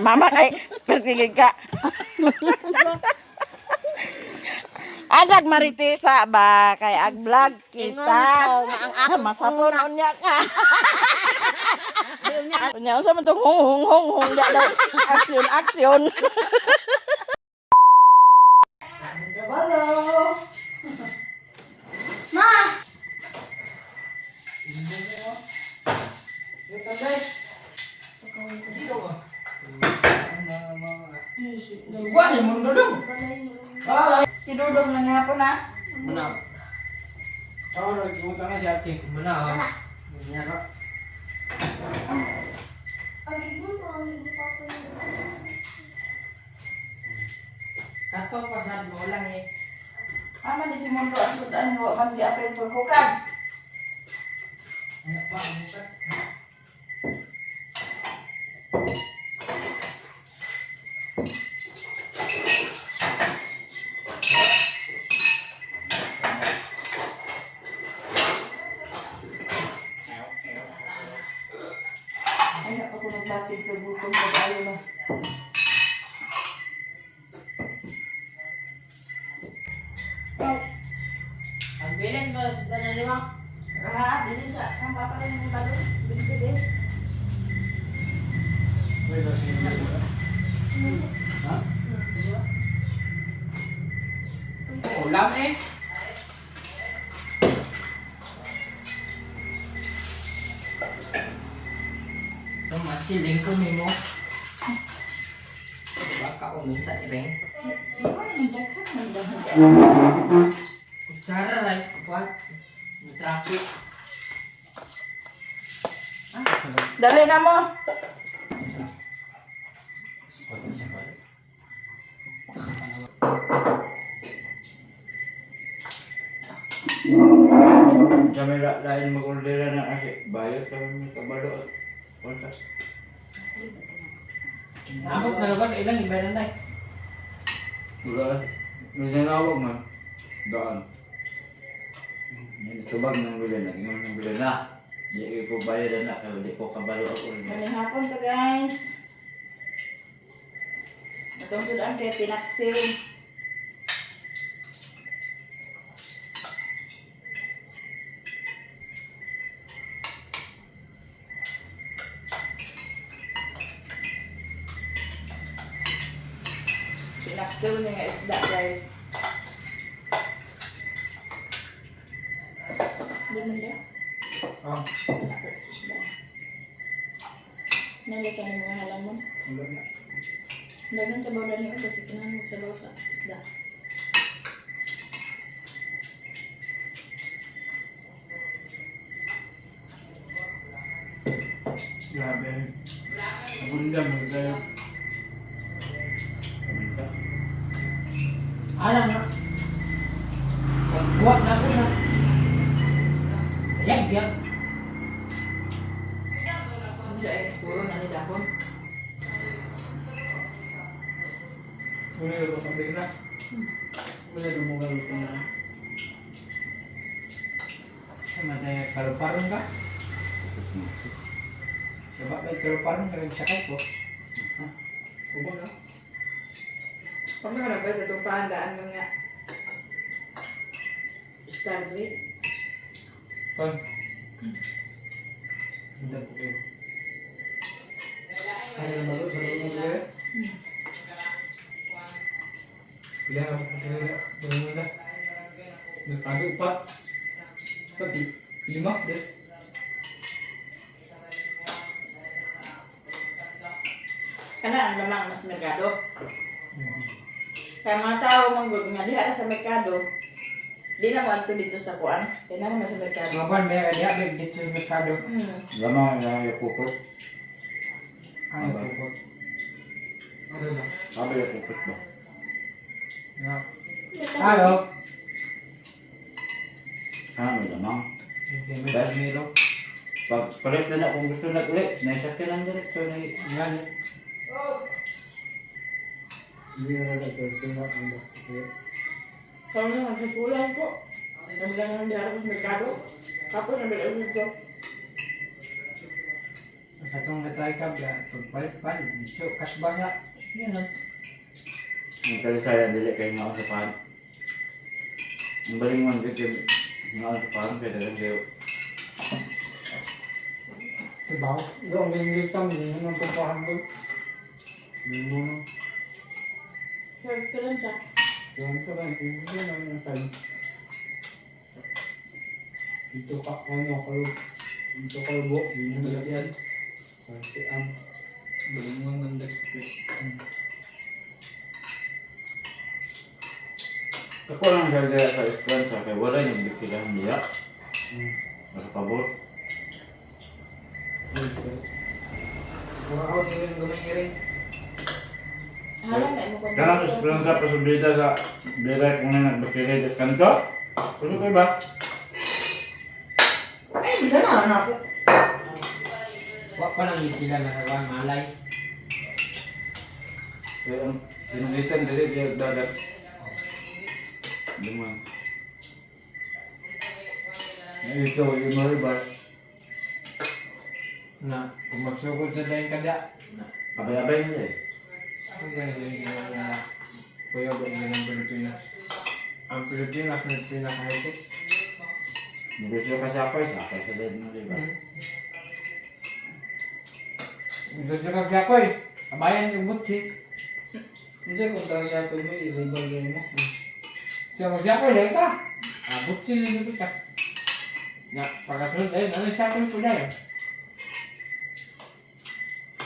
Mama ay pertigig ka. Asag Maritisa ba kay ag vlog kita. Masapon unya ka. Unya usa man tong hong daw aksyon. Kabalo. Ma! Si Dudong lang nga po na. Mana? Kau lagi utang aja cik. Mana? Nyara. Kato pasal bolang eh. Aman di si Mundo ang sudan mo man di apel pulkukan. Anak pak bukan. Ay ako naglatid ko gutom sa tayo na. Ang bilang ba na lima? Dili siya. Ang papalay ng talo. Dili. Wait, ha? Ulam eh. Ito masiling ko nimo. Baka umin sa ireng. Kutsara ray, kuat. Traffic. Dali na mo. Kami lain mag-orderan ng asi. Bayad kami may kabalo at kontak. Abot na lugar, ilang iba na tayo. Wala. May nanawag man. Daan. Tubag ng bilan na. Ingon ng bilan na. Di ko bayad na. Kaya di ko kabalo ako. Maling hapon to guys. Itong sudan kay pinaksil. Pinaksil niya nga isda guys. Di mo niya? Oh, Nalasa ng mga halaman. enggak na. Dagan sa bawlan niyo kasi kinahanglan sa bawa sa isda. Grabe. Abunda mo kayo. Alam na. Pagkuha na ko na. Ayan, yan. Hindi ay puro na ni dahon. Boleh ko pabrik na. Boleh dumugal ko na. Sama tayo kaluparon ka? Coba kayo kaluparon ka sakit ko. Ha? Ubon na. Kung meron ba ito pahandaan mga Starbucks? Kon. Hindi po kayo. Ayaw na bago sa loob mo kayo? Ilan ako kaya doon na. Nagkado upat. Pati 5 deh. Kana ang lamang mas merkado. Kaya mga tao manggod nga diha sa merkado. Di na mo adto dito sa kuan. Kaya na sa merkado. Ngapan may dia big dito sa merkado. Lamang yung pupus. Ay pupot. Ano na? Sabi yung pupus ba? Na. Halo. May lamang. Dahil nilo. Pag palit na kung gusto na ulit, naisakyan ang direkto na Yan. Hindi na nagkakaroon na ang bakit. Kaya nga sa kulang ko. Nabila nga diha sa merkado. Kapos nabila ko dito. Atong natry ka ba? Pagpalit-palit. So, kasbala. Yan lang. Ang kalisaya dili kay nga sa pan. Ang balingon dito nga sa pan kay dagang kayo. Diba? Yung ganyan kami, hindi naman pagpahambol. Hindi mo na. Sure, ka lang siya. Yung sa ba, hindi mo na yung time. Dito ka, dito ka lubo, hindi mo nalagyan. Kasi baling mo ng dagpit. Ako lang dagaya sa esperanza kay wala yung bikilan niya. Nakapabot. Mura ako tingin ng gumayirin. Hala, may mo Karang esperanza pa sa bida sa bida kung na nagbikilan sa kanto. Ano kayo ba? Ay, hindi ka na ako. Wak pa lang yun sila na malay. Kaya ang tinulitan dili kaya dagat. Duman. Ito yung maribar. Na, kung magsugod sa dahin kada. Abay-abay nila eh. Ang ganito yung ginawa na kuya ba yun ang Pilipinas. Ang Pilipinas na pinaka-high-tech. Gusto kasapay sa dahil mo diba? Gusto ka siya ko eh. Kabayan yung butsi. Hindi kung tawag siya ko mo, i-label game mo. Siya mo siya ko, dahil ka. Butsi na yung kita. Na, pagkasunod dahil, ano siya ko yung dahil.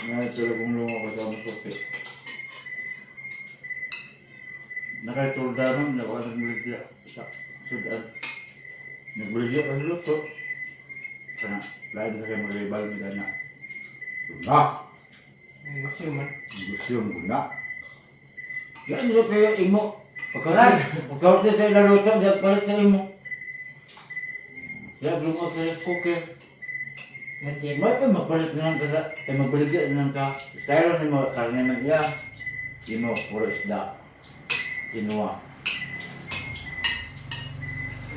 Ngayon tulad kong lungo ko sa musuki. Nakaitulda nun, nakuha ng buligya sa sudan. Nagbuligya pa sa luto. Kana, lain na kayo maglibal nila na. Guna! Gusto yun man. Gusto yung guna. Yan nyo kayo imo. Pagkawati sa ilaluto, diyan palit sa imo. Kaya lumot sa cooker. Nag-check. May pa magpalit na lang ka, magbaligya na lang ka. Style ni mo, karne na iya. Imo, puro isda. Kinuha.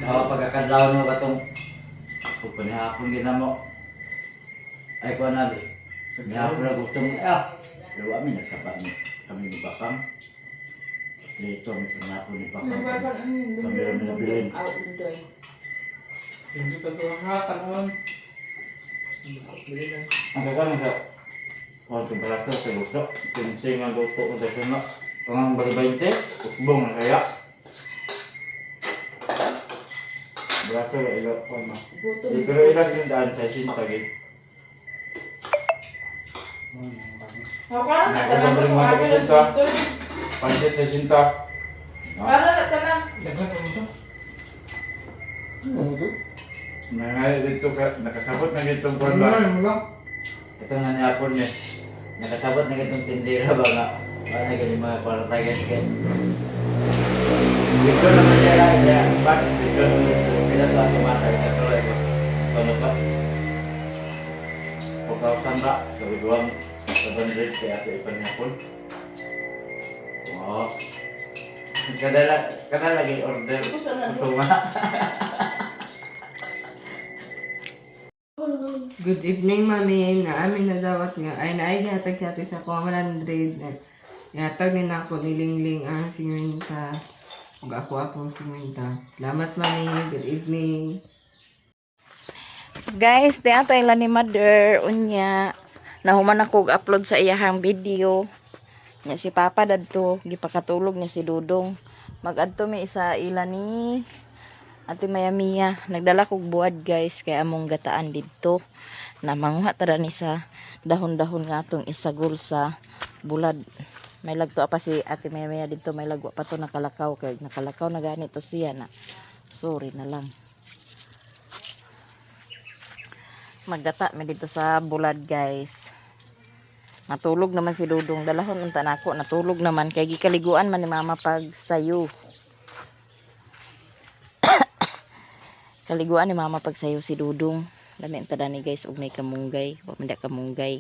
Pagkakadlaw mo ka itong panihapon din na mo. Ay ko na di. Nihapon na gusto mo, Lawa mi, nagsapat mo. Kami ni Bakang. Dito, may panihapon ni Bakang. Kami rin nabilin. Out window. Hindi ka ito ang tanong. Ang kakalang sa kung temperatur sa gusto. Pinsing ang gusto ko sa suna. Kung ang bali-20, usbong na kaya. Braso na ilo ko na. Buto. Pero ilang yung daan sa sintagin. Para na Ako tanan sa ko baliman kami sa na sinta. dito. Pansit sa sinta. Para na tanan. Dapat mo ito? Ano ito? Nangyay dito ka, nakasabot na gitong kwan ba? Ito nga niapon niya. Nakasabot na gitong tindira ba nga? Para na ganyan mga kwaratagan ka. Dito naman niya lang niya. Bakit dito? Kailan ito ang tumatay na ito? Ano ka? Pagkausan ba? Sabi duwang 700 kaya ito ipanyapon. Oo. Kada lagi order. Kusuma. Good evening, mami. Na amin na dawat nga. Ay, naigatag sa atin sa 100. Yatag din ako nilingling ang simenta. Ug ako simenta. Salamat, mami. Good evening. Guys, di atay lang ni mother unya. Nahuman ako upload sa iyahang video. Nya si Papa dadto gipakatulog niya si Dudong. Mag-adto mi isa ila ni Ate Maya. Nagdala kog buwad guys kay among gataan didto. Na manguha tada ni sa dahon-dahon nga atong isagol sa bulad. May lagto pa si Ate Maya dito, may lagwa pa to nakalakaw kay nakalakaw na ganito siya na. Sorry na lang. Maggata mi dito sa bulad guys. Natulog naman si Dudong, dalahon unta nako, natulog naman kay gikaliguan man ni mama pag sayo. Kaliguan ni mama pag sayo si Dudong. Lami ang tada ni guys, ug may kamunggay. Wa man da kamunggay.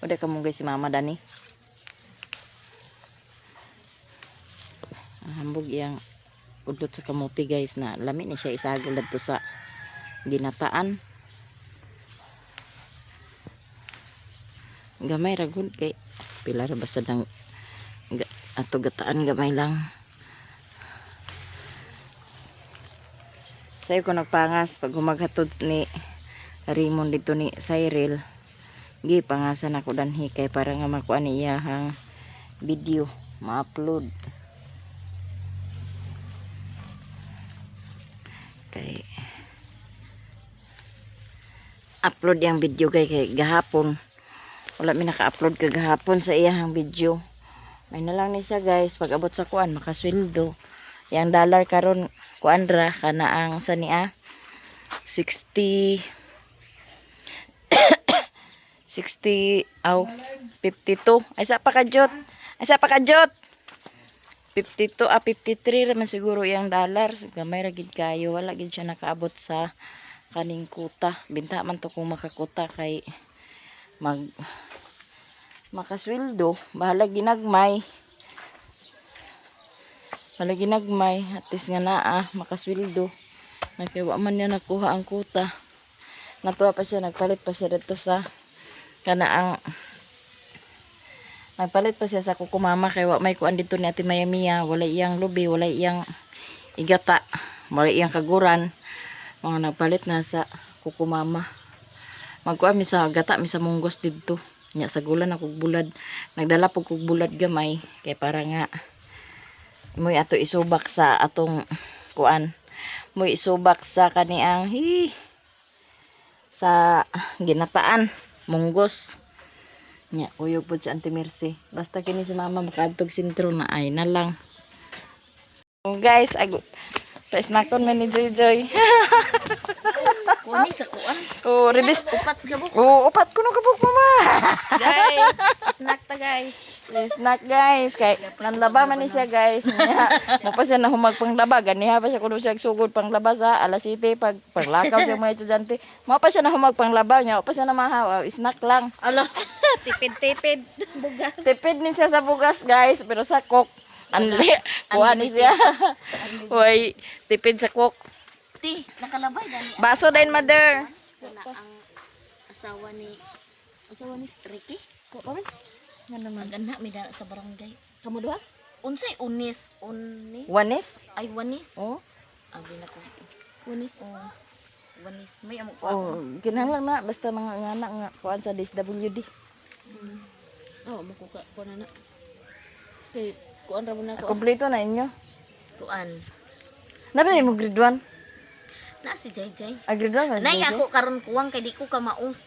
Wala kamunggay si mama dani. Ang hambog iyang udlot sa kamuti guys na lami ni siya isagol dito sa ginataan. Gamay ra gud kay pila ra basta ng ato gataan gamay lang. Sayo ko nagpangas pag humaghatod ni Raymond dito ni Cyril. Gi pangasan ako danhi kay para nga makuha ni iyahang video ma-upload. Kay upload yang video kay gahapon. Wala mi naka-upload kagahapon sa iyahang video. May na lang ni siya guys pag abot sa kuan makasweldo. Yang dollar karon kuan ra kana ang sa niya 60 60 aw 52 ay sa pa kajot 52 a 53 raman siguro yang dollar gamay ra gid kayo wala gid siya nakaabot sa kaning kuta binta man to kung makakuta kay makasweldo bahala ginagmay at least nga naa makasweldo nakiwa man niya nakuha ang kuta natuwa pa siya nagpalit pa siya dito sa kanaang nagpalit pa siya sa kukumama kay wa may kuan dito ni Ate Mayamia wala iyang lubi wala iyang igata wala iyang kaguran mga nagpalit na sa kukumama magkuha mi sa gata mi sa munggos dito nya sa gulan ako bulad nagdala po kog bulad gamay kay para nga moy ato isubak sa atong kuan moy isubak sa kaniang sa ginataan munggos nya uyog po si Auntie Mercy basta kini si mama makaadtog sentro na ay na lang guys press na kon man ni Joy Kuni sa kuan. oh release Upat gabok. oh upat kuno kabuk mama Guys, snack ta guys. snack guys kay nanlaba man ni siya guys mo pa siya na humagpanglaba ganiha pa siya kuno siya sugod panglaba sa alas 7 pag paglakaw siya mga estudyante mo pa siya na humagpanglaba nya pa siya na mahaw snack lang Alo, tipid-tipid bugas. tipid ni siya sa bugas guys pero sa cook anli kuha ni siya hoy tipid sa cook Ti, nakalabay gani. baso din mother Na ang asawa ni Ricky. nga naman Magana mi da sa barangay. Kamu duha? Unsay unis? wanis Ay wanis. oh Abi na ko. Wanis. Oh. Wanis. May amo ko. oh kinahanglan na basta mga anak nga kuan sa DSWD Oh, mo ko na. Kay kuan ra mo na ko. kompleto na inyo Kuan. nabi mo grade 1 Na si Jay. grade 1 na Nay ako karon kuwang kay di ko kamao.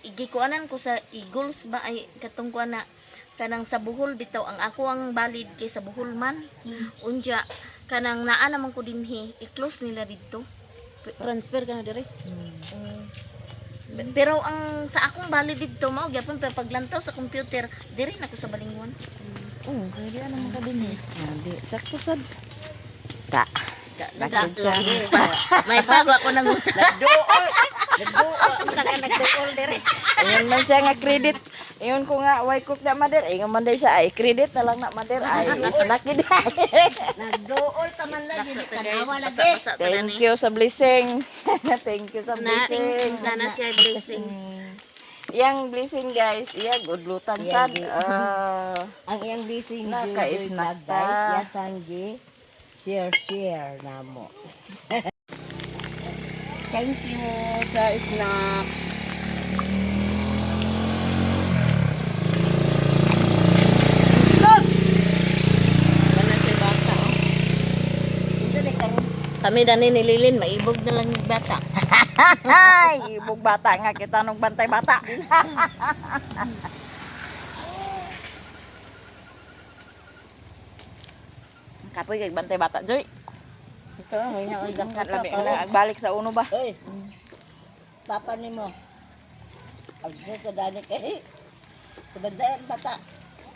Gikuanan ko sa Eagles ba ay katong kuan na kanang sa Bohol bitaw ang ako ang valid kay sa Bohol man. Unya kanang naa naman ko dinhi i-close nila didto. Transfer ka na dire. Pero ang sa akong valid didto mao gyapon pa paglantaw sa computer dire na ko sa Balingwan. oh pwede naman ka din di sakto sad ta Nakit siya. May bago ako nang utang. Nagduol. Nagduol dire. ayun man siya nga credit ayun ko nga why cook na mother ayun man day siya ay credit na lang na mother ay snack gid Nagduol taman lagi di tanawa lagi. thank you sa blessing thank you sa blessing Nana siya blessings. yang blessing guys iya gudlutan sad Ang iyang blessing naka-snack ta. guys, yasan gi share namo. Thank you sa snack. Kana siya bata. Kami dani ni Lilin maibog na lang yung bata. ay ibog bata nga kita nung bantay bata kapoy kay bantay bata joy Ito, ngayon ang Kat labi na balik sa uno ba? Hoy. Papa nimo. Agdo ka dani kay. Kubandayan bata.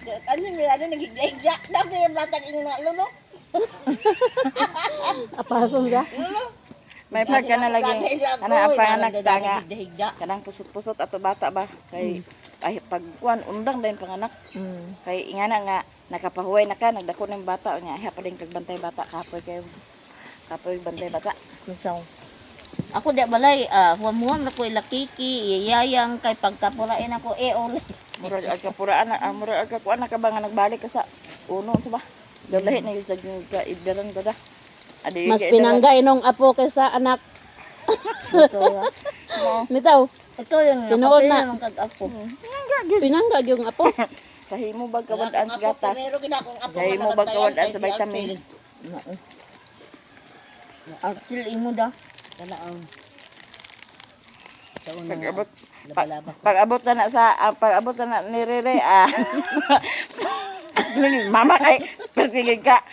Ano ni ano nagigla dami yung bata ing lulo. Apasong ka? Lulo. May pag ka na lagi. Kana apa anak ta nga. Higda. Kanang pusot-pusot ato bata ba? Kay ay pagkuan undang dayon panganak. Kay ingana nga nakapahuway na ka nagdako ng bata nya ay pa din kag bantay bata kapoy bantay bata. Kusang. Ako di balay, huwam-huwam na ko ilakiki, iyayang kay pagkapurain ako, uli. Murag aga puraan na, murag aga kuan na ka ba nga nagbalik ka sa uno sa ba? Dalahi na yung sa kaidaran ba da? Adi Mas pinangga inong apo kaysa anak. Mitaw, Ito yung Tinuod na. yung kag-ako. pinangga yung apo. Kahimo bag kawadaan sa gatas. Pero ginakong apo Kahimo bag kawadaan sa vitamins. Artil imo da. Kanaon. Pag-abot pag-abot na sa pag-abot na ni Rere mama kay persigig ka.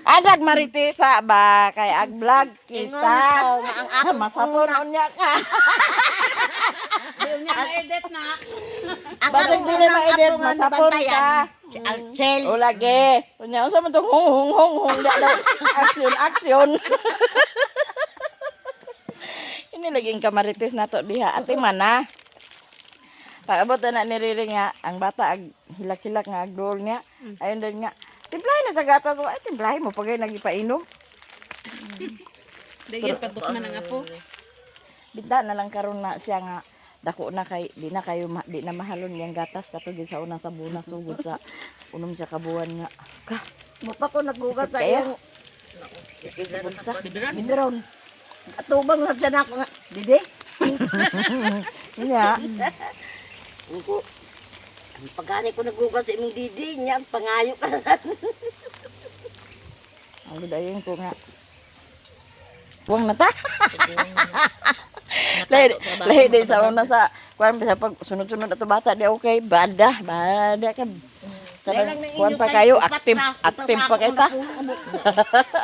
Asag Maritisa ba kay ag vlog Ingon kita. ko nga ang ako Masapon unya ka. ang Bakit akong dili unang ma-edit? apo nga Masapon nabantayan, ka. si Alchel. O lagi. Unya unsa man tong hung hung hung da daw action. Ini laging kamarites nato diha. Ate mana? Pag-abot na ni Riri nga, ang bata ag hilak-hilak nga agdol niya. Ayun din nga. Timplahin na sa gatas ko. Ay, timplahin mo pagay nagipainom. Dahil patok man ang apo. Bida na lang karon na siya nga dako na kay di na kayo di na mahalon yang gatas katugid sa una sa buna sugod sa unom sa kabuan nga. Ka, Mo pa ko naggugat sa kayo. iyong Sa biberon. Atubang na dyan ako nga. Didi? niya. Ko. Pagani ko naggugat sa imong didi niya, pangayo ka sa Ang gudayon ko nga. Buwang na ta. Lahi din sa una sa kuan sa pag sunod-sunod ato bata di okay. Bada ka. Kanang kuan pa kayo active pa kay ta.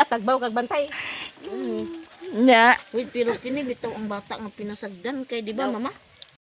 Tagbaw kag bantay. Nya. Wait, pero kini bitaw ang bata nga pinasagdan kay di ba mama?